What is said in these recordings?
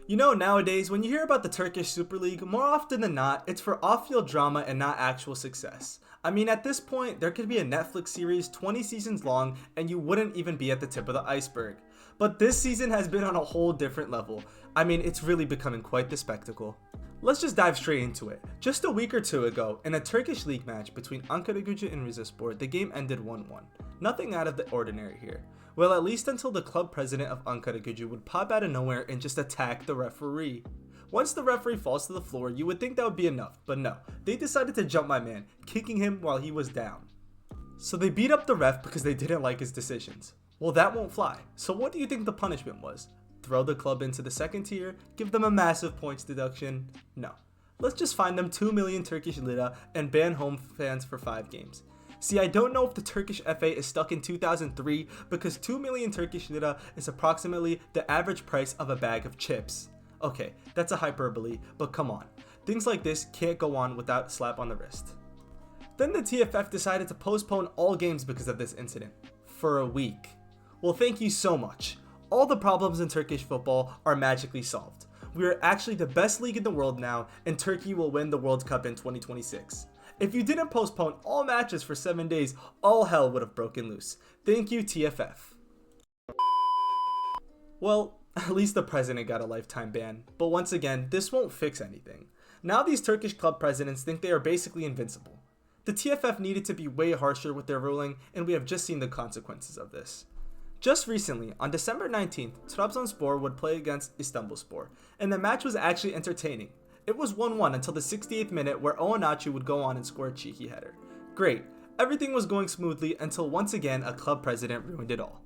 You know, nowadays, when you hear about the Turkish Super League, more often than not, it's for off-field drama and not actual success. I mean, at this point, there could be a Netflix series 20 seasons long and you wouldn't even be at the tip of the iceberg. But this season has been on a whole different level. I mean, it's really becoming quite the spectacle. Let's just dive straight into it. Just a week or two ago, in a Turkish league match between Ankaragücü and Rizespor, the game ended 1-1. Nothing out of the ordinary here. Well, at least until the club president of Ankaragücü would pop out of nowhere and just attack the referee. Once the referee falls to the floor, you would think that would be enough, but no. They decided to jump my man, kicking him while he was down. So they beat up the ref because they didn't like his decisions. Well, that won't fly. So what do you think the punishment was? Throw the club into the second tier, give them a massive points deduction? No. Let's just fine them 2 million Turkish lira and ban home fans for 5 games. See, I don't know if the Turkish FA is stuck in 2003 because 2 million Turkish lira is approximately the average price of a bag of chips. Okay, that's a hyperbole, but come on. Things like this can't go on without a slap on the wrist. Then the TFF decided to postpone all games because of this incident. For a week. Well, thank you so much. All the problems in Turkish football are magically solved. We are actually the best league in the world now, and Turkey will win the World Cup in 2026. If you didn't postpone all matches for 7 days, all hell would have broken loose. Thank you, TFF. Well, at least the president got a lifetime ban, but once again, this won't fix anything. Now these Turkish club presidents think they are basically invincible. The TFF needed to be way harsher with their ruling, and we have just seen the consequences of this. Just recently, on December 19th, Trabzonspor would play against Istanbulspor, and the match was actually entertaining. It was 1-1 until the 68th minute where Oğancı would go on and score a cheeky header. Great, everything was going smoothly until once again a club president ruined it all.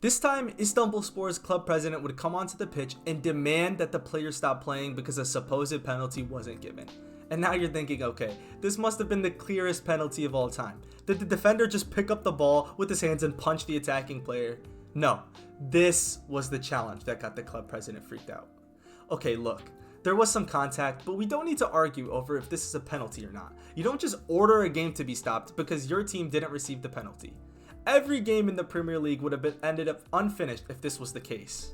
This time, Istanbulspor's club president would come onto the pitch and demand that the players stop playing because a supposed penalty wasn't given. And now you're thinking, okay, this must have been the clearest penalty of all time. Did the defender just pick up the ball with his hands and punch the attacking player? No, this was the challenge that got the club president freaked out. Okay, look, there was some contact, but we don't need to argue over if this is a penalty or not. You don't just order a game to be stopped because your team didn't receive the penalty. Every game in the Premier League would have ended up unfinished if this was the case.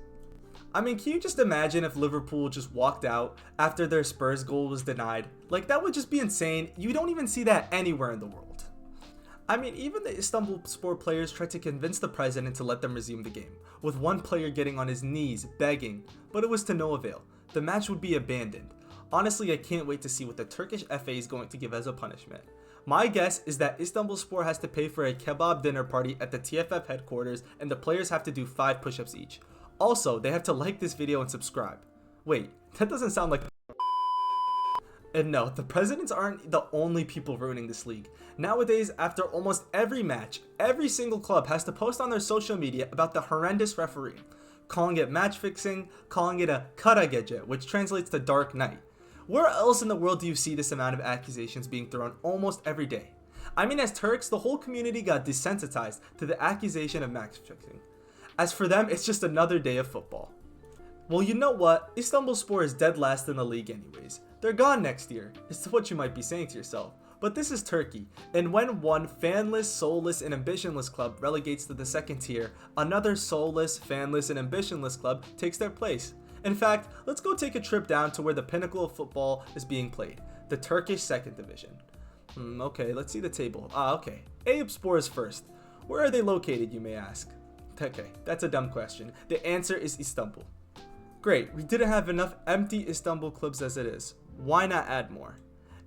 I mean, can you just imagine if Liverpool just walked out after their Spurs goal was denied? Like, that would just be insane. You don't even see that anywhere in the world. I mean, even the Istanbulspor players tried to convince the president to let them resume the game, with one player getting on his knees, begging, but it was to no avail. The match would be abandoned. Honestly, I can't wait to see what the Turkish FA is going to give as a punishment. My guess is that Istanbulspor has to pay for a kebab dinner party at the TFF headquarters and the players have to do 5 push-ups each. Also, they have to like this video and subscribe. Wait, that doesn't sound like... And no, the presidents aren't the only people ruining this league. Nowadays, after almost every match, every single club has to post on their social media about the horrendous referee, calling it match fixing, calling it a kara gece, which translates to dark night. Where else in the world do you see this amount of accusations being thrown almost every day? I mean, as Turks, the whole community got desensitized to the accusation of match fixing. As for them, it's just another day of football. Well, you know what? Istanbulspor is dead last in the league anyways. They're gone next year, is what you might be saying to yourself. But this is Turkey, and when one fanless, soulless, and ambitionless club relegates to the second tier, another soulless, fanless, and ambitionless club takes their place. In fact, let's go take a trip down to where the pinnacle of football is being played, the Turkish second division. Okay, let's see the table. Okay. Eyüpspor is first. Where are they located, you may ask? Okay, that's a dumb question. The answer is Istanbul. Great, we didn't have enough empty Istanbul clubs as it is. Why not add more?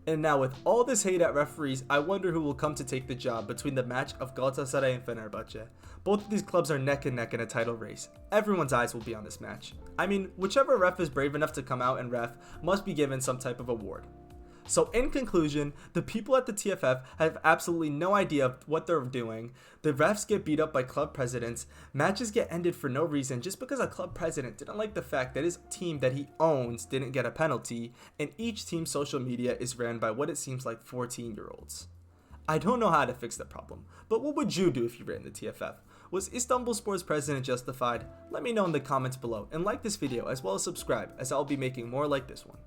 And now with all this hate at referees, I wonder who will come to take the job between the match of Galatasaray and Fenerbahce. Both of these clubs are neck and neck in a title race. Everyone's eyes will be on this match. I mean, whichever ref is brave enough to come out and ref must be given some type of award. So in conclusion, the people at the TFF have absolutely no idea of what they're doing. The refs get beat up by club presidents. Matches get ended for no reason just because a club president didn't like the fact that his team that he owns didn't get a penalty, and each team's social media is ran by what it seems like 14-year-olds. I don't know how to fix the problem, but what would you do if you ran the TFF? Was Istanbulspor's president justified? Let me know in the comments below and like this video as well as subscribe, as I'll be making more like this one.